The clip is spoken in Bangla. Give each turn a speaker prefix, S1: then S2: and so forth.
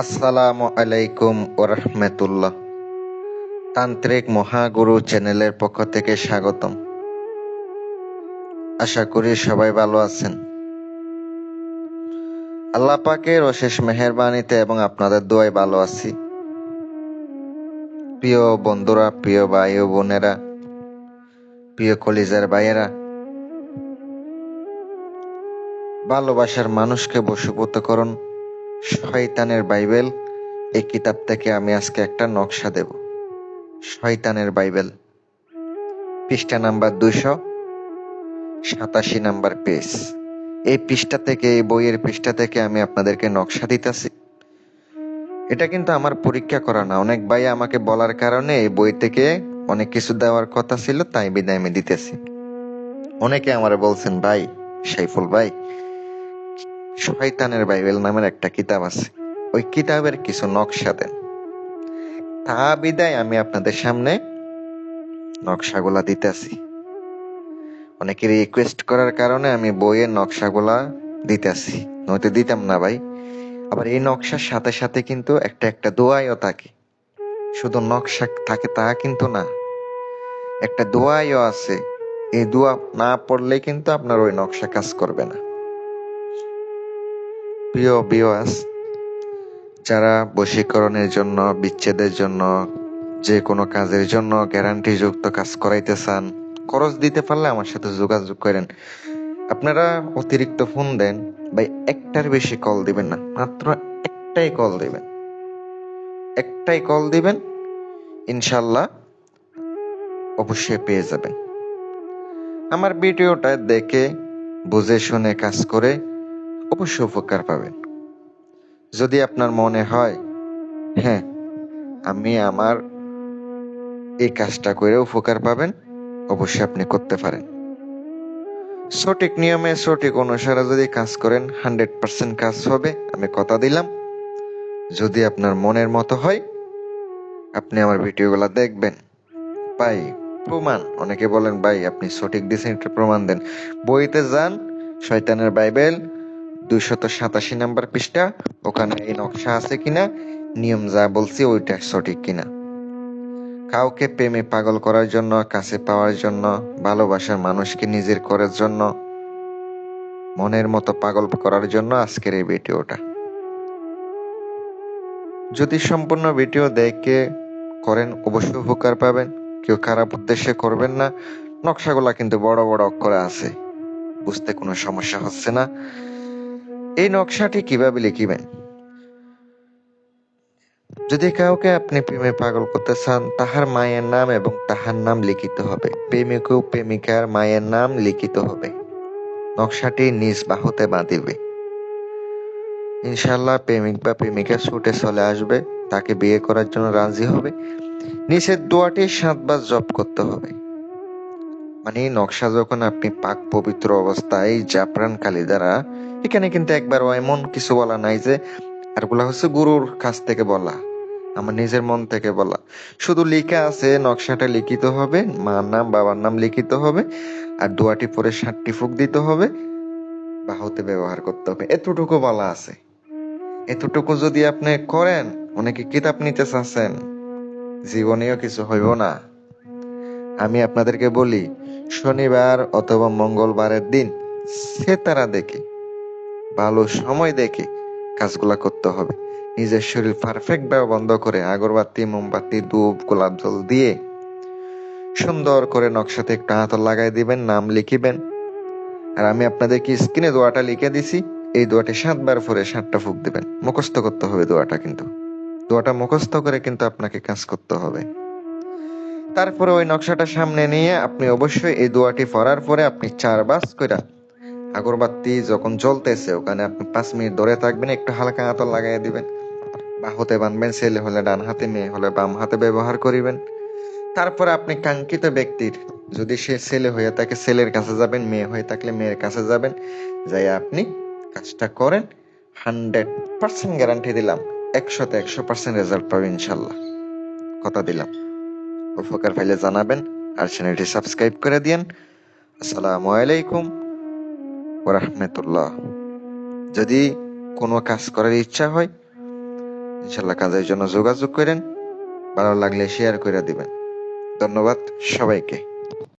S1: আসসালামু আলাইকুম ওরহমতুল্লাহ। তান্ত্রিক মহাগুরু চ্যানেলের পক্ষ থেকে স্বাগতম। আশা করি সবাই ভালো আছেন। আল্লাহ পাকের অশেষ মেহেরবানিতে এবং আপনাদের দোয়ায় ভালো আছি। প্রিয় বন্ধুরা, প্রিয় ভাই ও বোনেরা, প্রিয় কলিজার ভাইয়েরা, ভালোবাসার মানুষকে বশীভূত করুন শয়তানের বাইবেল, এই কিতাব থেকে আমি আজকে একটা নকশা দেব। শয়তানের বাইবেল, পৃষ্ঠা নাম্বার 287 নাম্বার পেজ। এই পৃষ্ঠা থেকে, এই বইয়ের পৃষ্ঠা থেকে আমি আপনাদেরকে নকশা দিতেছি। এটা কিন্তু আমার পরীক্ষা করা না, অনেক ভাই আমাকে বলার কারণে এই বই থেকে অনেক কিছু দেওয়ার কথা ছিল, তাই বিদায় আমি দিতেছি। অনেকে আমার বলছেন, ভাই সাইফুল ভাই, শয়তানের বাইবেল নামের একটা কিতাব আছে, ওই কিতাবের কিছু নকশা দেন। তা বিদায় আমি আপনাদের সামনে নকশাগুলা দিতেছি। অনেকে রিকোয়েস্ট করার কারণে আমি বইয়ের নকশাগুলা দিতেছি, নয়তো দিতাম না ভাই। আবার এই নকশার সাথে সাথে কিন্তু একটা একটা দোয়াইও থাকে, শুধু নকশা থাকে তা কিন্তু না, একটা দোয়াইও আছে। এই দোয়া না পড়লে কিন্তু আপনার ওই নকশা কাজ করবে না। প্রিয় ভিউয়ার্স, যারা বশীকরণের জন্য, বিচ্ছেদের জন্য, যে কোনো কাজের জন্য গ্যারান্টি যুক্ত কাজ করাইতে চান, খরচ দিতে পারলে আমার সাথে যোগাযোগ করেন। আপনারা অতিরিক্ত ফোন দেন ভাই, একটার বেশি কল দিবেন না, মাত্র একটাই কল দিবেন, একটাই কল দিবেন, ইনশাল্লাহ অবশ্যই পেয়ে যাবেন। আমার ভিডিওটা দেখে বুঝে শুনে কাজ করে অবশ্যই উপকার পাবেন। যদি আপনার মনে হয় হ্যাঁ, আমি আমার এই কাজটা করে উপকার পাবেন, অবশ্যই আপনি করতে পারেন। সঠিক নিয়মে, সঠিক অনুসারে যদি কাজ করেন 100% কাজ হবে, আমি কথা দিলাম। যদি আপনার মনের মতো হয়, আপনি আমার ভিডিওগুলো দেখবেন। ভাই প্রমাণ, অনেকে বলেন ভাই আপনি সঠিক দিচ্ছেন, একটা প্রমাণ দেন। বইতে যান, শয়তানের বাইবেল 287 নাম্বার পৃষ্ঠা, ওখানে এই নকশা আছে কিনা, নিয়ম যা বলছি ওইটা সঠিক কিনা। কাউকে প্রেমে পাগল করার জন্য, কাছে পাওয়ার জন্য, ভালোবাসার মানুষকে নিজের করার জন্য, মনের মতো পাগল করার জন্য আজকের এই ভিডিওটা। যদি সম্পূর্ণ ভিডিও দেখে করেন অবশ্যই উপকার পাবেন, কেউ খারাপ উদ্দেশ্যে করবেন না। নকশাগুলা কিন্তু বড় বড় অক্ষরে আছে, বুঝতে কোনো সমস্যা হচ্ছে না। এই নকশাটি কিভাবে লিখিবেন? যদি কাউকে আপনি প্রেমে পাগল করতে চান, তাহার মায়ের নাম এবং তাহার নাম লিখিত হবে। প্রেমিক ও প্রেমিকার মায়ের নাম লিখিত হবে। নকশাটি নিজ বাহুতে বাঁধিবে। ইনশাল্লাহ প্রেমিক বা প্রেমিকা ছুটে চলে আসবে, তাকে বিয়ে করার জন্য রাজি হবে। নিচের দোয়াটি 7 বার জপ করতে হবে। মানে নকশা যখন আপনি পাক পবিত্র অবস্থায় জাফরান কালি দ্বারা, এখানে কিন্তু একবার এমন কিছু বলা নাই যে, আরগুলা হচ্ছে গুরুর কাছ থেকে বলা, আমার নিজের মন থেকে বলা। শুধু লেখা আছে, নকশাটা লিখিত হবে, মার নাম বাবার নাম লিখিত হবে, আর দোয়াটি পরে 7টি ফুঁক দিতে হবে, বাহুতে ব্যবহার করতে হবে, এতটুকু বলা আছে। এতটুকু যদি আপনি করেন, অনেকে কিতাব নিতে চাচ্ছেন, জীবনেও কিছু হইব না। আমি আপনাদেরকে বলি, শনিবার অথবা মঙ্গলবারের দিন সেতারা দেখে, ভালো সময় দেখে কাজগুলা করতে হবে। নিজের শরীর পারফেক্ট ভাবে বন্ধ করে, আগরবাতি, মোমবাতি, ধূপ, গোলাপ জল দিয়ে সুন্দর করে নকশাতে একটা আতর লাগাই দিবেন, নাম লিখিবেন। আর আমি আপনাদেরকে স্ক্রিনে দোয়াটা লিখে দিছি, এই দোয়াটি 7 বার পরে 7টা ফুঁক দিবেন। মুখস্থ করতে হবে দোয়াটা, কিন্তু দোয়াটা মুখস্থ করে কিন্তু আপনাকে কাজ করতে হবে। তারপরে ওই নকশাটা সামনে নিয়ে আপনি অবশ্যই এই দোয়াটি পড়ার পরে আপনি 4 বার কইরা আগরবাতি যখন জ্বলতেছে ওখানে আপনি 5 মিনিট ধরে থাকবেন, একটু হালকা আতর লাগাই দিবেন, বাহুতে বাঁধবেন, ছেলে হলে ডান হাতে, মেয়ে হলে বাম হাতে ব্যবহার করিবেন। তারপরে আপনি কাঙ্ক্ষিত ব্যক্তির, যদি সে ছেলে হয়ে থাকে ছেলের কাছে যাবেন, মেয়ে হয়ে থাকলে মেয়ের কাছে যাবেন, যাই আপনি কাজটা করেন। 100% গ্যারান্টি দিলাম, 100তে 100% রেজাল্ট পাবেন ইনশাল্লাহ, কথা দিলাম। উপকার পাইলে জানাবেন, আর চ্যানেলটি সাবস্ক্রাইব করে দিয়েন। আসসালামু আলাইকুম ওয়া রাহমাতুল্লাহ। যদি কোনো কাজ করার ইচ্ছা হয়, ইনশাল্লাহ কাজের জন্য যোগাযোগ করেন। ভালো লাগলে শেয়ার করে দিবেন। ধন্যবাদ সবাইকে।